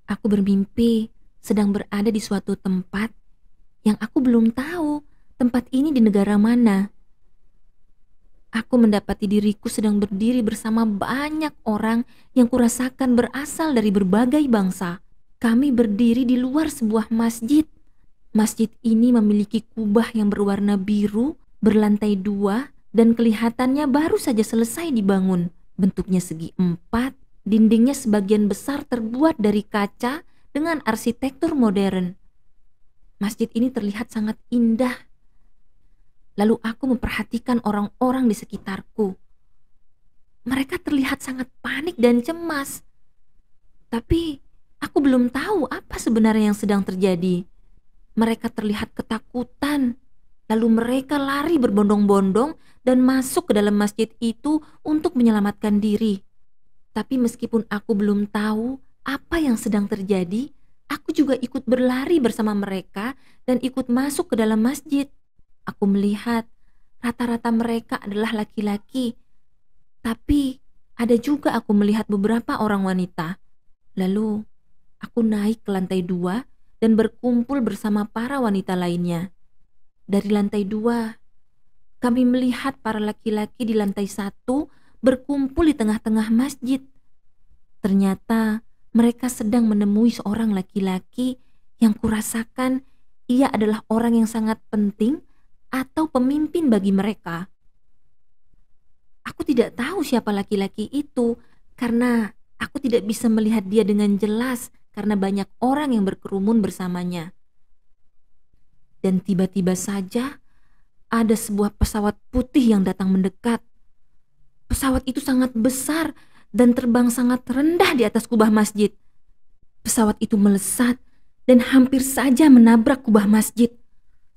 Aku bermimpi sedang berada di suatu tempat yang aku belum tahu tempat ini di negara mana. Aku mendapati diriku sedang berdiri bersama banyak orang yang kurasakan berasal dari berbagai bangsa. Kami berdiri di luar sebuah masjid. Masjid ini memiliki kubah yang berwarna biru, berlantai 2, dan kelihatannya baru saja selesai dibangun. Bentuknya segi empat, dindingnya sebagian besar terbuat dari kaca dengan arsitektur modern. Masjid ini terlihat sangat indah. Lalu aku memperhatikan orang-orang di sekitarku. Mereka terlihat sangat panik dan cemas. Tapi aku belum tahu apa sebenarnya yang sedang terjadi. Mereka terlihat ketakutan. Lalu mereka lari berbondong-bondong dan masuk ke dalam masjid itu untuk menyelamatkan diri. Tapi meskipun aku belum tahu apa yang sedang terjadi, aku juga ikut berlari bersama mereka dan ikut masuk ke dalam masjid. Aku melihat rata-rata mereka adalah laki-laki, tapi ada juga aku melihat beberapa orang wanita. Lalu aku naik ke lantai 2 dan berkumpul bersama para wanita lainnya. Dari lantai 2, kami melihat para laki-laki di lantai 1 berkumpul di tengah-tengah masjid. Ternyata mereka sedang menemui seorang laki-laki yang kurasakan ia adalah orang yang sangat penting atau pemimpin bagi mereka. Aku tidak tahu siapa laki-laki itu karena aku tidak bisa melihat dia dengan jelas karena banyak orang yang berkerumun bersamanya. Dan tiba-tiba saja ada sebuah pesawat putih yang datang mendekat. Pesawat itu sangat besar dan terbang sangat rendah di atas kubah masjid. Pesawat itu melesat dan hampir saja menabrak kubah masjid.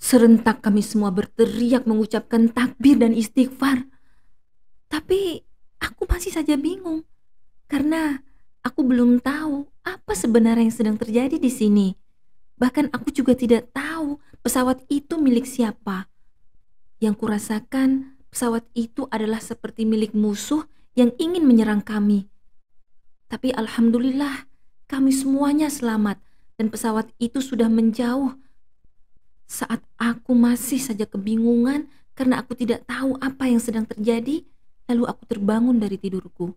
Serentak kami semua berteriak mengucapkan takbir dan istighfar. Tapi aku masih saja bingung karena aku belum tahu apa sebenarnya yang sedang terjadi di sini. Bahkan aku juga tidak tahu pesawat itu milik siapa. Yang kurasakan pesawat itu adalah seperti milik musuh yang ingin menyerang kami. Tapi alhamdulillah kami semuanya selamat dan pesawat itu sudah menjauh. Saat aku masih saja kebingungan karena aku tidak tahu apa yang sedang terjadi, lalu aku terbangun dari tidurku.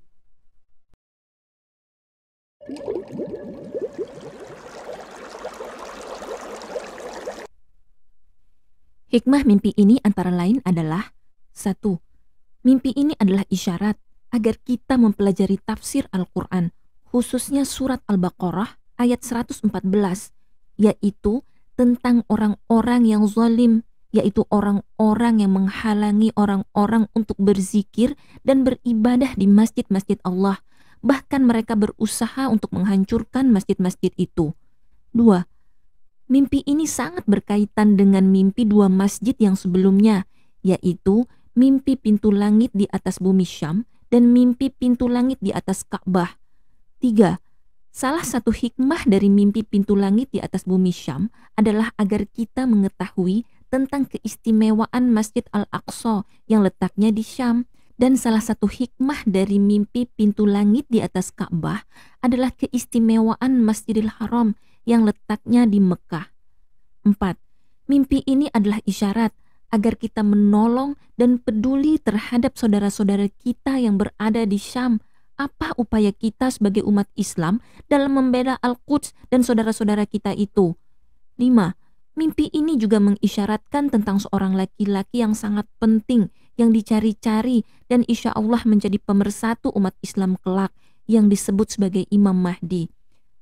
Hikmah mimpi ini antara lain adalah: 1. Mimpi ini adalah isyarat agar kita mempelajari tafsir Al-Quran, khususnya surat Al-Baqarah ayat 114, yaitu tentang orang-orang yang zalim, yaitu orang-orang yang menghalangi orang-orang untuk berzikir dan beribadah di masjid-masjid Allah. Bahkan mereka berusaha untuk menghancurkan masjid-masjid itu. 2. Mimpi ini sangat berkaitan dengan mimpi 2 masjid yang sebelumnya, yaitu mimpi pintu langit di atas bumi Syam dan mimpi pintu langit di atas Ka'bah. 3. Salah satu hikmah dari mimpi pintu langit di atas bumi Syam adalah agar kita mengetahui tentang keistimewaan Masjid Al-Aqsa yang letaknya di Syam. Dan salah satu hikmah dari mimpi pintu langit di atas Ka'bah adalah keistimewaan Masjidil Haram yang letaknya di Mekah. 4. Mimpi ini adalah isyarat agar kita menolong dan peduli terhadap saudara-saudara kita yang berada di Syam. Apa upaya kita sebagai umat Islam dalam membela Al-Quds dan saudara-saudara kita itu? 5. Mimpi ini juga mengisyaratkan tentang seorang laki-laki yang sangat penting, yang dicari-cari dan insya Allah menjadi pemersatu umat Islam kelak, yang disebut sebagai Imam Mahdi.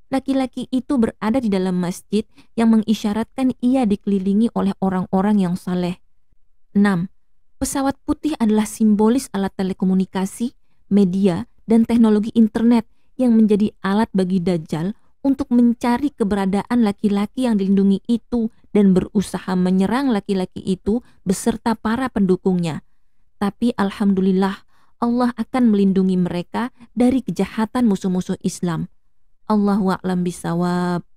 Laki-laki itu berada di dalam masjid yang mengisyaratkan ia dikelilingi oleh orang-orang yang saleh. 6. Pesawat putih adalah simbolis alat telekomunikasi, media, dan teknologi internet yang menjadi alat bagi Dajjal untuk mencari keberadaan laki-laki yang dilindungi itu dan berusaha menyerang laki-laki itu beserta para pendukungnya. Tapi alhamdulillah Allah akan melindungi mereka dari kejahatan musuh-musuh Islam. Allahu a'lam bisawab.